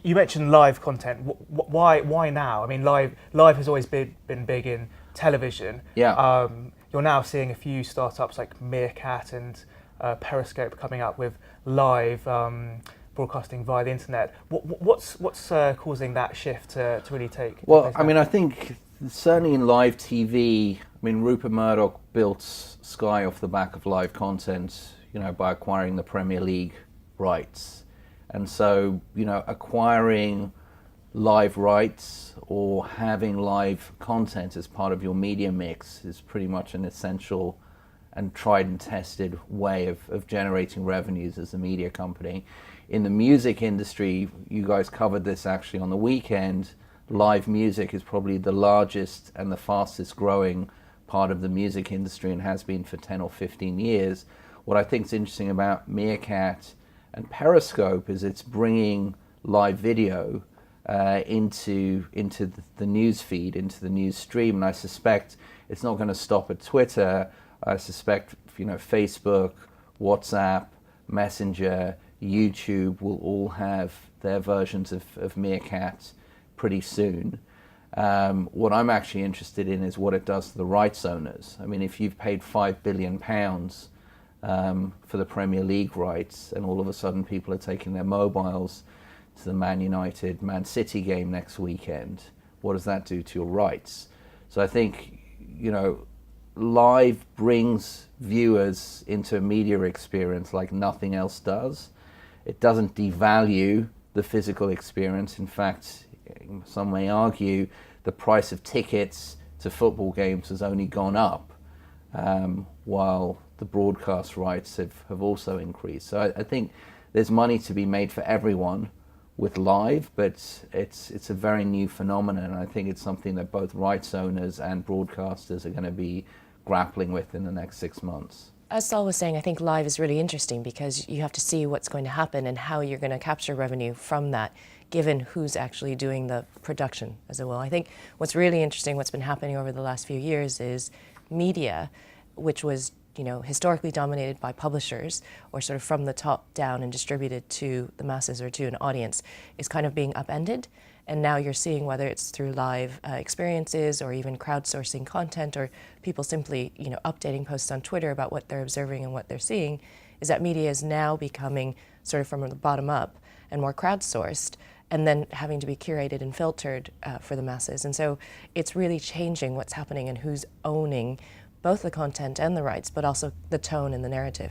you mentioned live content. Why now? I mean, live has always been big in television. Yeah. You're now seeing a few startups like Meerkat and Periscope coming up with live broadcasting via the internet. What's causing that shift to really take? Well, I mean, I think certainly in live TV, I mean, Rupert Murdoch built Sky off the back of live content, by acquiring the Premier League rights. And so, acquiring live rights or having live content as part of your media mix is pretty much an essential and tried and tested way of generating revenues as a media company. In the music industry, you guys covered this actually on the weekend, live music is probably the largest and the fastest growing part of the music industry and has been for 10 or 15 years. What I think is interesting about Meerkat and Periscope is it's bringing live video into the news feed, into the news stream, and I suspect it's not going to stop at Twitter. I suspect Facebook, WhatsApp, Messenger, YouTube will all have their versions of Meerkat pretty soon. What I'm actually interested in is what it does to the rights owners. I mean, if you've paid £5 billion for the Premier League rights, and all of a sudden people are taking their mobiles to the Man United, Man City game next weekend, what does that do to your rights? So I think, live brings viewers into a media experience like nothing else does. It doesn't devalue the physical experience. In fact, some may argue the price of tickets to football games has only gone up, while the broadcast rights have also increased. So I think there's money to be made for everyone with live, but it's a very new phenomenon, and I think it's something that both rights owners and broadcasters are going to be grappling with in the next 6 months. As Saul was saying, I think live is really interesting because you have to see what's going to happen and how you're going to capture revenue from that, given who's actually doing the production as well. I think what's really interesting, what's been happening over the last few years is media, which was historically dominated by publishers or sort of from the top down and distributed to the masses or to an audience, is kind of being upended. And now you're seeing, whether it's through live experiences or even crowdsourcing content or people simply, updating posts on Twitter about what they're observing and what they're seeing, is that media is now becoming sort of from the bottom up and more crowdsourced, and then having to be curated and filtered for the masses. And so it's really changing what's happening and who's owning both the content and the rights, but also the tone and the narrative.